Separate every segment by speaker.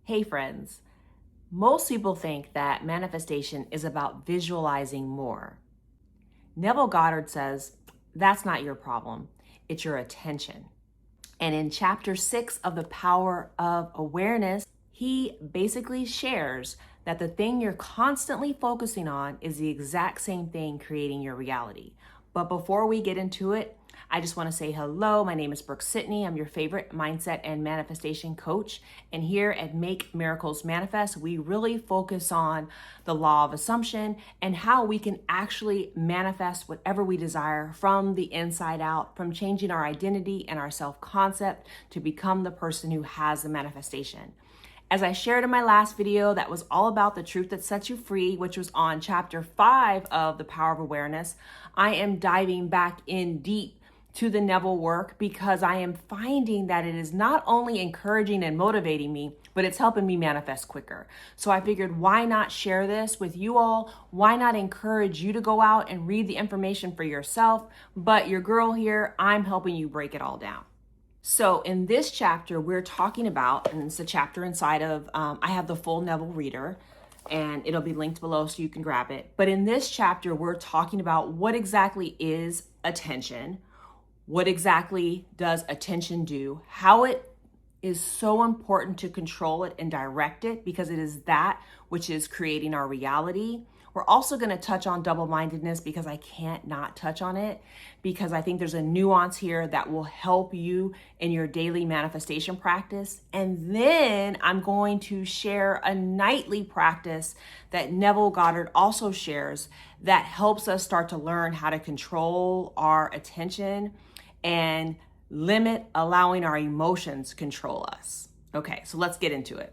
Speaker 1: Hey friends, most people think that manifestation is about visualizing more. Neville Goddard says that's not your problem, it's your attention. And in chapter 6 of The Power of Awareness, he basically shares that the thing you're constantly focusing on is the exact same thing creating your reality. But before we get into it, I just want to say hello. My name is Brooke-Sidney. I'm your favorite mindset and manifestation coach. And here at Make Miracles Manifest, we really focus on the law of assumption and how we can actually manifest whatever we desire from the inside out, from changing our identity and our self-concept to become the person who has the manifestation. As I shared in my last video, that was all about the truth that sets you free, which was on chapter 5 of The Power of Awareness. I am diving back in deep to the Neville work because I am finding that it is not only encouraging and motivating me, but it's helping me manifest quicker. So I figured, why not share this with you all? Why not encourage you to go out and read the information for yourself? But your girl here, I'm helping you break it all down. So in this chapter, we're talking about, and it's a chapter inside of, I have the full Neville reader, and it'll be linked below so you can grab it. But in this chapter, we're talking about what exactly is attention. What exactly does attention do? How it is so important to control it and direct it, because it is that which is creating our reality. We're also going to touch on double-mindedness because I can't not touch on it, because I think there's a nuance here that will help you in your daily manifestation practice. And then I'm going to share a nightly practice that Neville Goddard also shares that helps us start to learn how to control our attention and limit allowing our emotions control us. Okay, so let's get into it.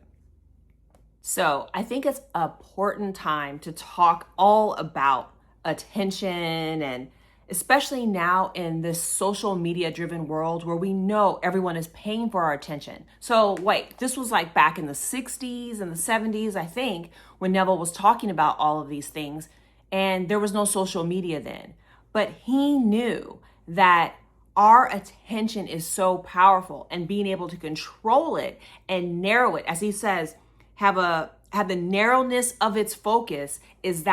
Speaker 1: So I think it's an important time to talk all about attention, and especially now in this social media driven world where we know everyone is paying for our attention. So wait, this was like back in the 60s and the 70s, I think, when Neville was talking about all of these things, and there was no social media then. But he knew that our attention is so powerful, and being able to control it and narrow it, as he says, have the narrowness of its focus is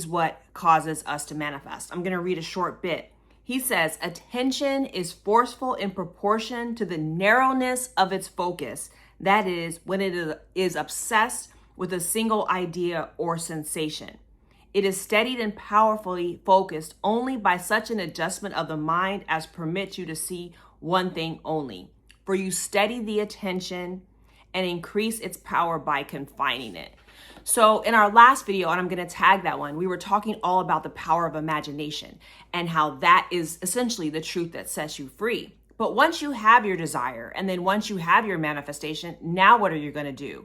Speaker 1: what causes us to manifest. I'm going to read a short bit. He says, attention is forceful in proportion to the narrowness of its focus. That is, when it is obsessed with a single idea or sensation. It is steadied and powerfully focused only by such an adjustment of the mind as permits you to see one thing only. For you steady the attention and increase its power by confining it. So in our last video, and I'm going to tag that one, we were talking all about the power of imagination and how that is essentially the truth that sets you free. But once you have your desire, and then once you have your manifestation, now what are you going to do?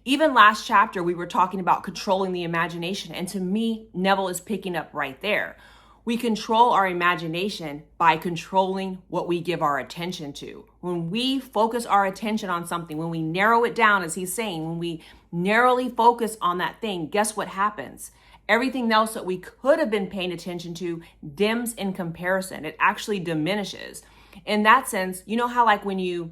Speaker 1: Even last chapter, we were talking about controlling the imagination. And to me, Neville is picking up right there. We control our imagination by controlling what we give our attention to. When we focus our attention on something, when we narrow it down, as he's saying, when we narrowly focus on that thing, guess what happens? Everything else that we could have been paying attention to dims in comparison. It actually diminishes. In that sense, you know how like when you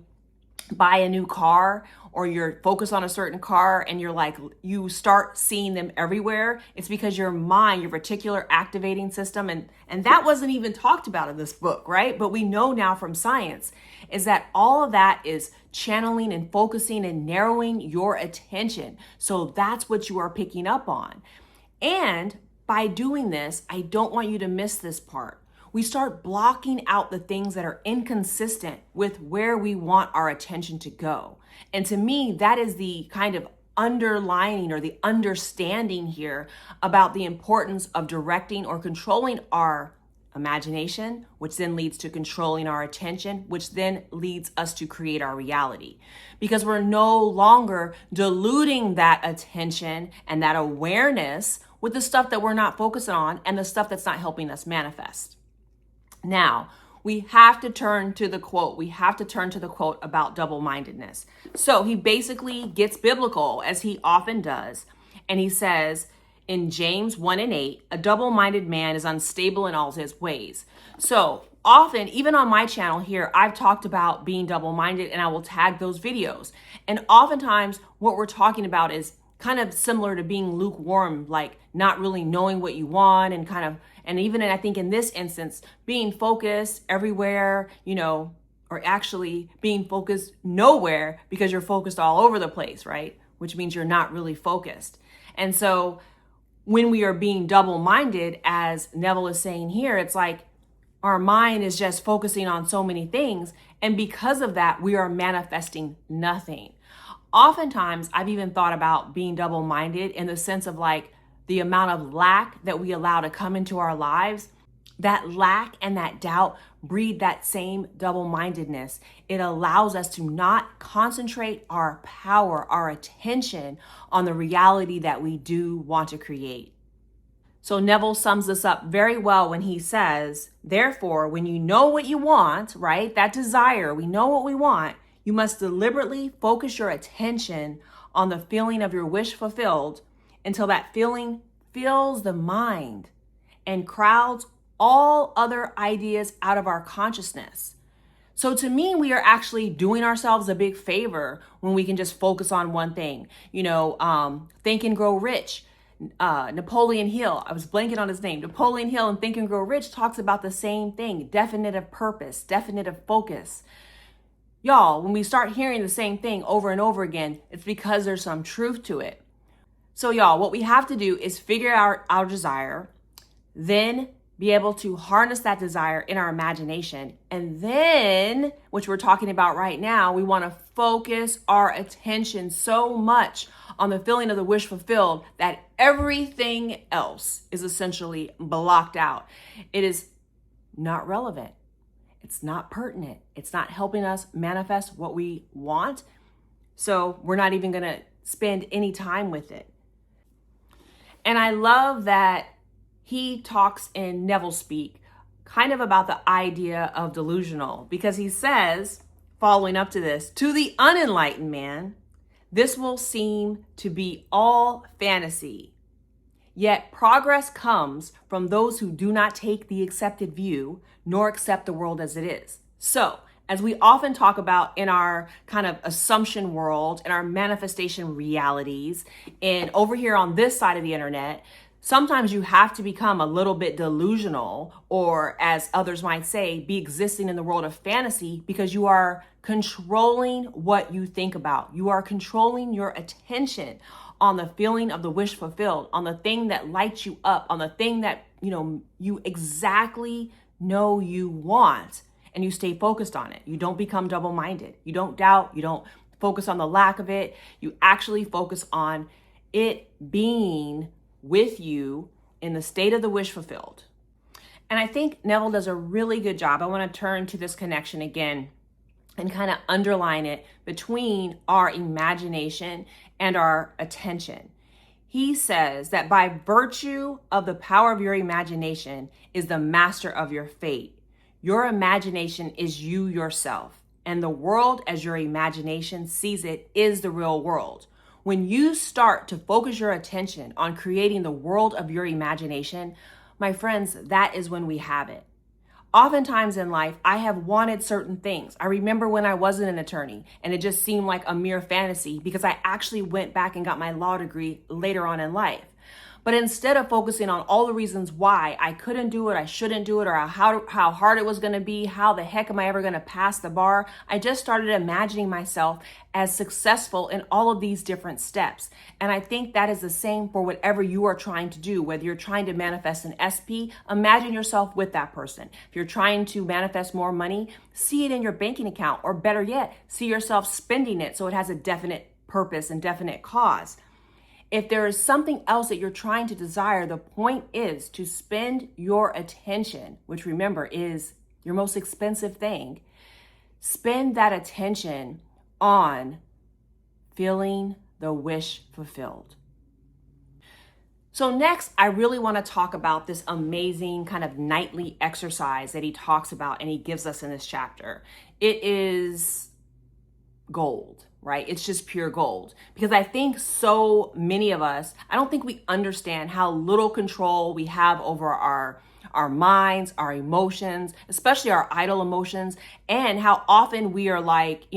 Speaker 1: buy a new car or you're focused on a certain car and you're like, you start seeing them everywhere. It's because your mind, your reticular activating system, and that wasn't even talked about in this book, right? But we know now from science is that all of that is channeling and focusing and narrowing your attention. So that's what you are picking up on. And by doing this, I don't want you to miss this part. We start blocking out the things that are inconsistent with where we want our attention to go. And to me, that is the kind of underlining or the understanding here about the importance of directing or controlling our imagination, which then leads to controlling our attention, which then leads us to create our reality. Because we're no longer diluting that attention and that awareness with the stuff that we're not focusing on and the stuff that's not helping us manifest. Now, we have to turn to the quote. We have to turn to the quote about double-mindedness. So he basically gets biblical, as he often does. And he says in James 1:8, a double-minded man is unstable in all his ways. So Often, even on my channel here, I've talked about being double-minded and I will tag those videos. And oftentimes what we're talking about is kind of similar to being lukewarm, like not really knowing what you want and even I think in this instance, being focused everywhere, or actually being focused nowhere because you're focused all over the place, right? Which means you're not really focused. And so when we are being double-minded, as Neville is saying here, it's like our mind is just focusing on so many things. And because of that, we are manifesting nothing. Oftentimes, I've even thought about being double-minded in the sense of like the amount of lack that we allow to come into our lives. That lack and that doubt breed that same double-mindedness. It allows us to not concentrate our power, our attention on the reality that we do want to create. So Neville sums this up very well when he says, therefore, when you know what you want, right, that desire, we know what we want, you must deliberately focus your attention on the feeling of your wish fulfilled until that feeling fills the mind and crowds all other ideas out of our consciousness. So to me, we are actually doing ourselves a big favor when we can just focus on one thing. Think and Grow Rich. Napoleon Hill, I was blanking on his name. Napoleon Hill in Think and Grow Rich talks about the same thing, definitive purpose, definitive focus. Y'all, when we start hearing the same thing over and over again, it's because there's some truth to it. So y'all, what we have to do is figure out our desire, then be able to harness that desire in our imagination. And then, which we're talking about right now, we want to focus our attention so much on the feeling of the wish fulfilled that everything else is essentially blocked out. It is not relevant. It's not pertinent. It's not helping us manifest what we want. So we're not even going to spend any time with it. And I love that he talks in Neville speak kind of about the idea of delusional, because he says, following up to this, to the unenlightened man, this will seem to be all fantasy. Yet progress comes from those who do not take the accepted view nor accept the world as it is. So, as we often talk about in our kind of assumption world, in our manifestation realities, and over here on this side of the internet, sometimes you have to become a little bit delusional, or as others might say, be existing in the world of fantasy, because you are controlling what you think about. You are controlling your attention on the feeling of the wish fulfilled, on the thing that lights you up, on the thing that, you exactly know you want, and you stay focused on it. You don't become double-minded. You don't doubt. You don't focus on the lack of it. You actually focus on it being with you in the state of the wish fulfilled. And I think Neville does a really good job. I want to turn to this connection again and kind of underline it between our imagination and our attention. He says that by virtue of the power of your imagination is the master of your fate. Your imagination is you yourself, and the world as your imagination sees it is the real world. When you start to focus your attention on creating the world of your imagination, my friends, that is when we have it. Oftentimes in life, I have wanted certain things. I remember when I wasn't an attorney and it just seemed like a mere fantasy because I actually went back and got my law degree later on in life. But instead of focusing on all the reasons why I couldn't do it, I shouldn't do it, or how hard it was going to be, how the heck am I ever going to pass the bar, I just started imagining myself as successful in all of these different steps. And I think that is the same for whatever you are trying to do. Whether you're trying to manifest an SP, imagine yourself with that person. If you're trying to manifest more money, see it in your banking account, or better yet, see yourself spending it so it has a definite purpose and definite cause. If there is something else that you're trying to desire, the point is to spend your attention, which remember is your most expensive thing. Spend that attention on feeling the wish fulfilled. So next, I really want to talk about this amazing kind of nightly exercise that he talks about and he gives us in this chapter. It is gold. Right? It's just pure gold. Because I think so many of us, I don't think we understand how little control we have over our minds, our emotions, especially our idle emotions, and how often we are like,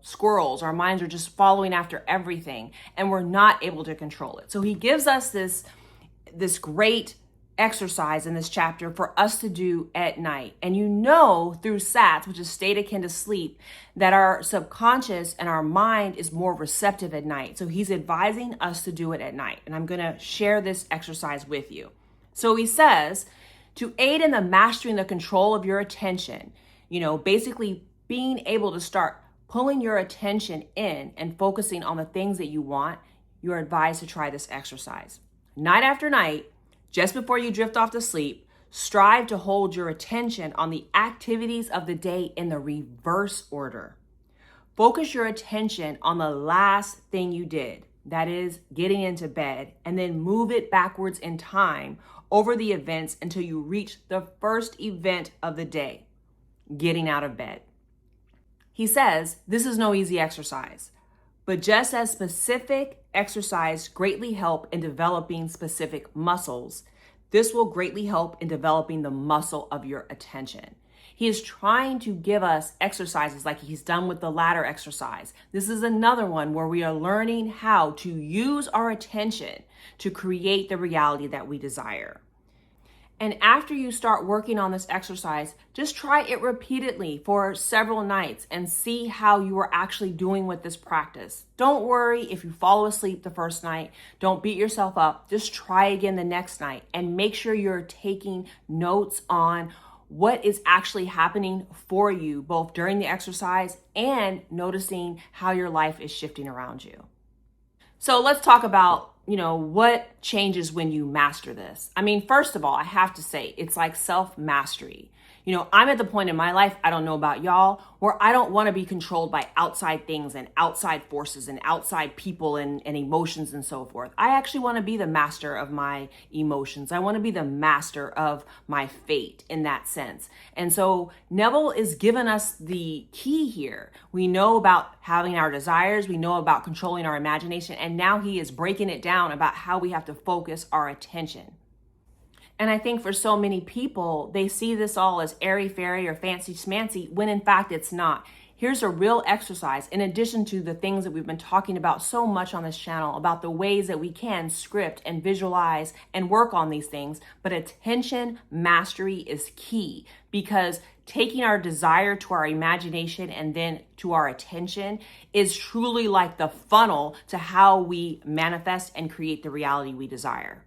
Speaker 1: squirrels. Our minds are just following after everything and we're not able to control it. So he gives us this great exercise in this chapter for us to do at night. And through SATs, which is state akin to sleep, that our subconscious and our mind is more receptive at night. So he's advising us to do it at night. And I'm going to share this exercise with you. So he says, to aid in the mastering the control of your attention, basically being able to start pulling your attention in and focusing on the things that you want, you're advised to try this exercise. Night after night, just before you drift off to sleep, strive to hold your attention on the activities of the day in the reverse order. Focus your attention on the last thing you did, that is getting into bed, and then move it backwards in time over the events until you reach the first event of the day, getting out of bed. He says this is no easy exercise, but just as specific exercise greatly help in developing specific muscles, this will greatly help in developing the muscle of your attention. He is trying to give us exercises like he's done with the ladder exercise. This is another one where we are learning how to use our attention to create the reality that we desire. And after you start working on this exercise, just try it repeatedly for several nights and see how you are actually doing with this practice. Don't worry if you fall asleep the first night. Don't beat yourself up. Just try again the next night and make sure you're taking notes on what is actually happening for you, both during the exercise and noticing how your life is shifting around you. So let's talk about what changes when you master this? I mean, first of all, I have to say, it's like self-mastery. I'm at the point in my life, I don't know about y'all, where I don't want to be controlled by outside things and outside forces and outside people and emotions and so forth. I actually want to be the master of my emotions. I want to be the master of my fate in that sense. And so Neville is giving us the key here. We know about having our desires. We know about controlling our imagination. And now he is breaking it down about how we have to focus our attention. And I think for so many people, they see this all as airy-fairy or fancy-schmancy, when in fact it's not. Here's a real exercise, in addition to the things that we've been talking about so much on this channel, about the ways that we can script and visualize and work on these things. But attention mastery is key, because taking our desire to our imagination and then to our attention is truly like the funnel to how we manifest and create the reality we desire.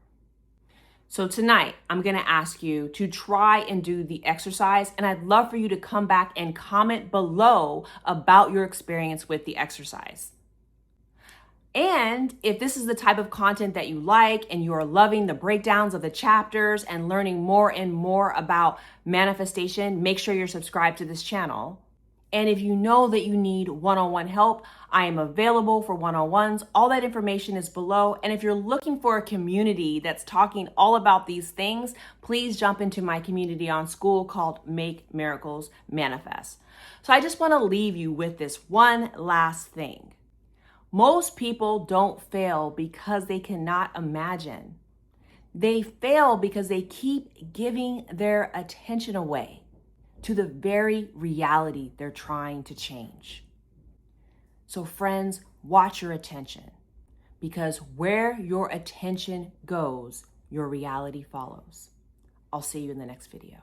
Speaker 1: So tonight, I'm going to ask you to try and do the exercise, and I'd love for you to come back and comment below about your experience with the exercise. And if this is the type of content that you like and you are loving the breakdowns of the chapters and learning more and more about manifestation, make sure you're subscribed to this channel. And if you know that you need one-on-one help, I am available for one-on-ones. All that information is below. And if you're looking for a community that's talking all about these things, please jump into my community on School called Make Miracles Manifest. So I just want to leave you with this one last thing. Most people don't fail because they cannot imagine. They fail because they keep giving their attention away to the very reality they're trying to change. So friends, watch your attention, because where your attention goes, your reality follows. I'll see you in the next video.